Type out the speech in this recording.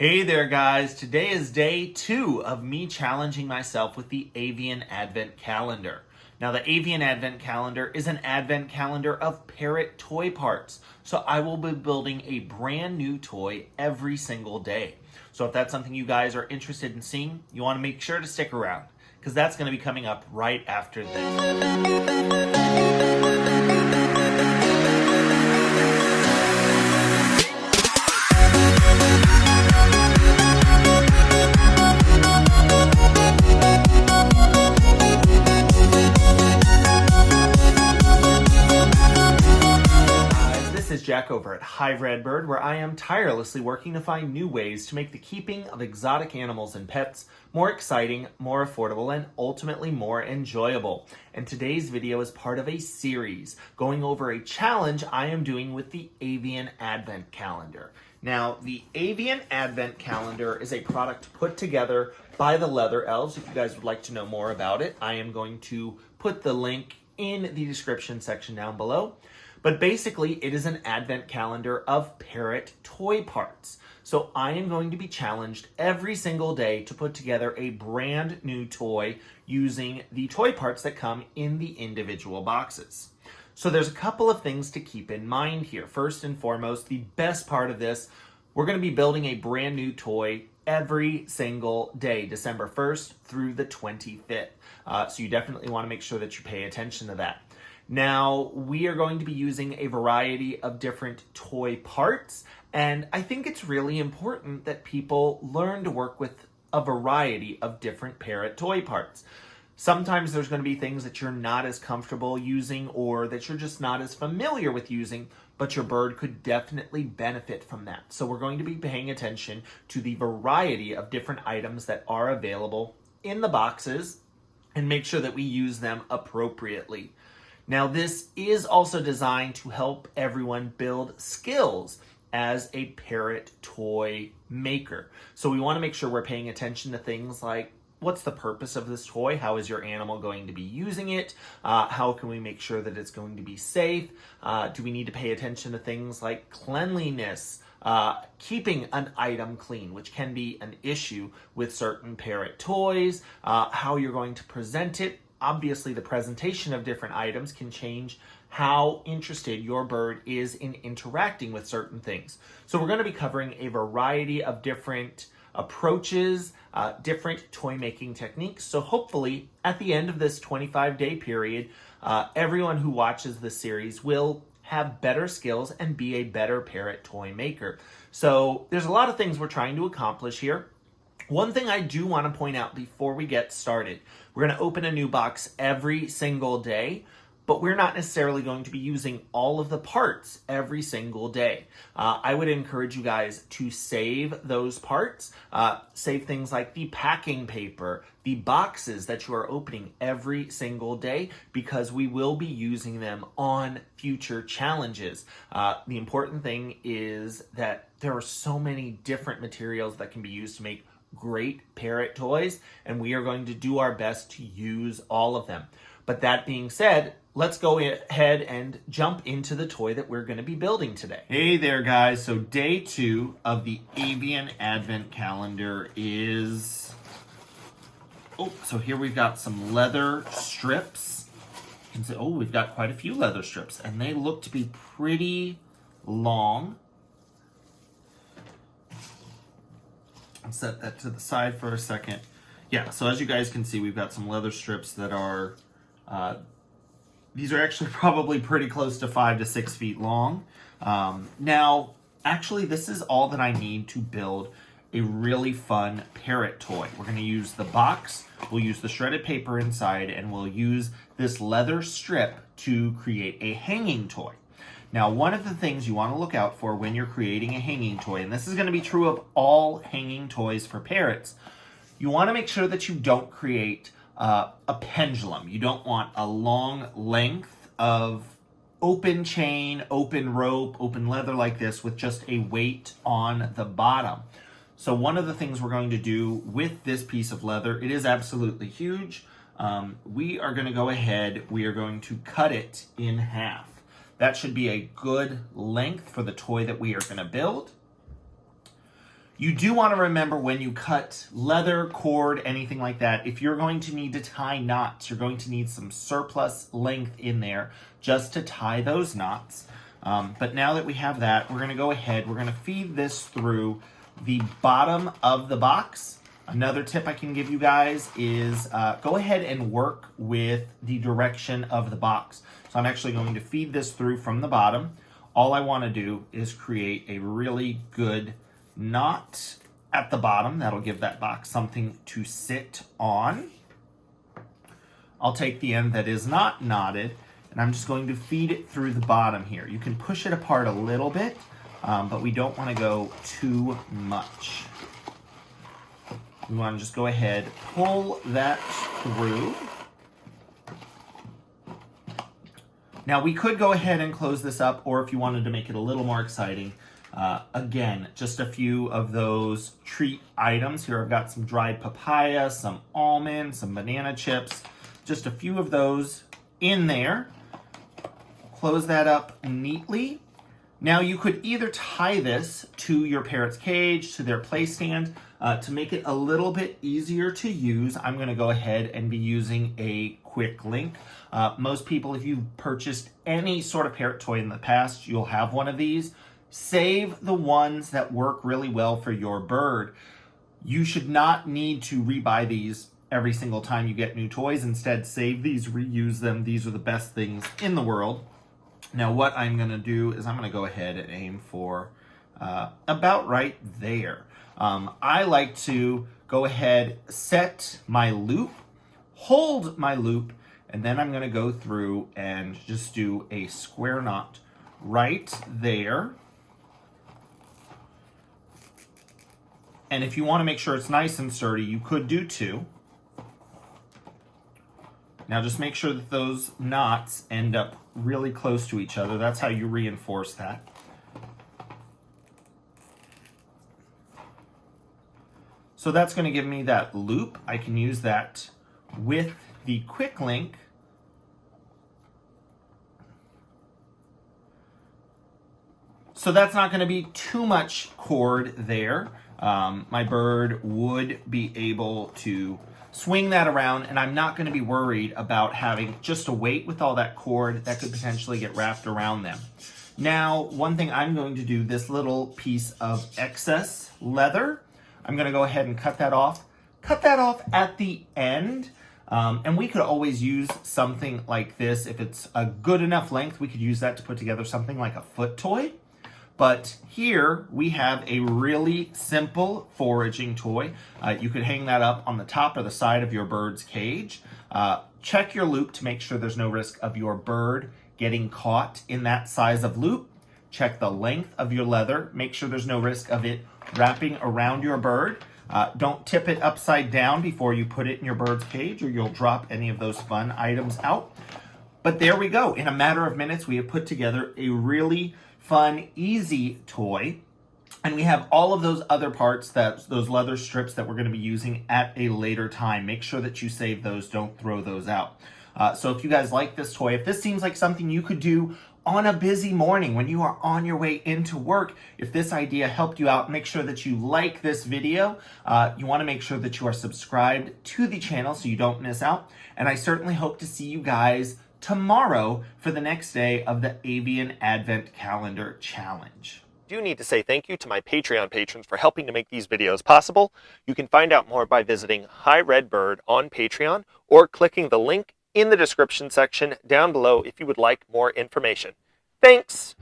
Hey there guys, today is day 2 of me challenging myself with the Avian Advent Calendar. Now the Avian Advent Calendar is an advent calendar of Parrot toy parts. So I will be building a brand new toy every single day. So if that's something you guys are interested in seeing, you want to make sure to stick around because that's going to be coming up right after this. This is Jack over at Hive Redbird, where I am tirelessly working to find new ways to make the keeping of exotic animals and pets more exciting, more affordable, and ultimately more enjoyable. And today's video is part of a series going over a challenge I am doing with the Avian Advent Calendar. Now, the Avian Advent Calendar is a product put together by the Leather Elves. If you guys would like to know more about it, I am going to put the link in the description section down below. But basically, it is an advent calendar of Parrot toy parts. So I am going to be challenged every single day to put together a brand new toy using the toy parts that come in the individual boxes. So there's a couple of things to keep in mind here. First and foremost, the best part of this, we're going to be building a brand new toy every single day, December 1st through the 25th. So you definitely want to make sure that you pay attention to that. Now, we are going to be using a variety of different toy parts, and I think it's really important that people learn to work with a variety of different Parrot toy parts. Sometimes there's going to be things that you're not as comfortable using or that you're just not as familiar with using, but your bird could definitely benefit from that. So we're going to be paying attention to the variety of different items that are available in the boxes and make sure that we use them appropriately. Now, this is also designed to help everyone build skills as a Parrot toy maker. So we want to make sure we're paying attention to things like, what's the purpose of this toy? How is your animal going to be using it? How can we make sure that it's going to be safe? Do we need to pay attention to things like cleanliness? Keeping an item clean, which can be an issue with certain Parrot toys, how you're going to present it. Obviously, the presentation of different items can change how interested your bird is in interacting with certain things. So we're going to be covering a variety of different approaches, different toy making techniques. So hopefully, at the end of this 25-day period, everyone who watches this series will have better skills and be a better Parrot toy maker. So there's a lot of things we're trying to accomplish here. One thing I do want to point out before we get started, we're going to open a new box every single day, but we're not necessarily going to be using all of the parts every single day. I would encourage you guys to save those parts, save things like the packing paper, the boxes that you are opening every single day, because we will be using them on future challenges. The important thing is that there are so many different materials that can be used to make great Parrot toys, and we are going to do our best to use all of them. But that being said, let's go ahead and jump into the toy that we're going to be building today. Hey there guys, so day 2 of the Avian Advent Calendar is... so here we've got some leather strips. You can see, we've got quite a few leather strips, and they look to be pretty long. I'll set that to the side for a second. Yeah, so as you guys can see, we've got some leather strips that are, these are actually probably pretty close to 5 to 6 feet long. Now, actually, this is all that I need to build a really fun Parrot toy. We're going to use the box, we'll use the shredded paper inside, and we'll use this leather strip to create a hanging toy. Now, one of the things you want to look out for when you're creating a hanging toy, and this is going to be true of all hanging toys for parrots, you want to make sure that you don't create a pendulum. You don't want a long length of open chain, open rope, open leather like this with just a weight on the bottom. So one of the things we're going to do with this piece of leather, it is absolutely huge. We are going to go ahead, we are going to cut it in half. That should be a good length for the toy that we are going to build. You do want to remember when you cut leather, cord, anything like that, if you're going to need to tie knots, you're going to need some surplus length in there just to tie those knots. But now that we have that, we're going to go ahead, we're going to feed this through the bottom of the box. Another tip I can give you guys is go ahead and work with the direction of the box. So I'm actually going to feed this through from the bottom. All I want to do is create a really good knot at the bottom. That'll give that box something to sit on. I'll take the end that is not knotted, and I'm just going to feed it through the bottom here. You can push it apart a little bit, but we don't want to go too much. We want to just go ahead, pull that through. Now we could go ahead and close this up, or if you wanted to make it a little more exciting, again, just a few of those treat items. Here I've got some dried papaya, some almond, some banana chips, just a few of those in there. Close that up neatly. Now you could either tie this to your parrot's cage, to their play stand. To make it a little bit easier to use, I'm going to go ahead and be using a quick link. Most people, if you've purchased any sort of parrot toy in the past, you'll have one of these. Save the ones that work really well for your bird. You should not need to rebuy these every single time you get new toys. Instead, save these, reuse them. These are the best things in the world. Now, what I'm going to do is I'm going to go ahead and aim for about right there. I like to go ahead, set my loop, hold my loop, and then I'm going to go through and just do a square knot right there. And if you want to make sure it's nice and sturdy, you could do two. Now just make sure that those knots end up really close to each other. That's how you reinforce that. So that's going to give me that loop. I can use that with the quick link. So that's not going to be too much cord there. My bird would be able to swing that around, and I'm not going to be worried about having just a weight with all that cord that could potentially get wrapped around them. Now, one thing I'm going to do, this little piece of excess leather, I'm going to go ahead and cut that off. Cut that off at the end, and we could always use something like this. If it's a good enough length, we could use that to put together something like a foot toy. But here we have a really simple foraging toy. You could hang that up on the top or the side of your bird's cage. Check your loop to make sure there's no risk of your bird getting caught in that size of loop. Check the length of your leather. Make sure there's no risk of it wrapping around your bird. Don't tip it upside down before you put it in your bird's cage, or you'll drop any of those fun items out. But there we go. In a matter of minutes, we have put together a really fun, easy toy. And we have all of those other parts, those leather strips that we're going to be using at a later time. Make sure that you save those. Don't throw those out. So if you guys like this toy, if this seems like something you could do on a busy morning when you are on your way into work, if this idea helped you out, make sure that you like this video. You want to make sure that you are subscribed to the channel so you don't miss out. And I certainly hope to see you guys tomorrow for the next day of the Avian Advent Calendar Challenge. I do need to say thank you to my Patreon patrons for helping to make these videos possible. You can find out more by visiting Hi Red Bird on Patreon or clicking the link in the description section down below if you would like more information. Thanks!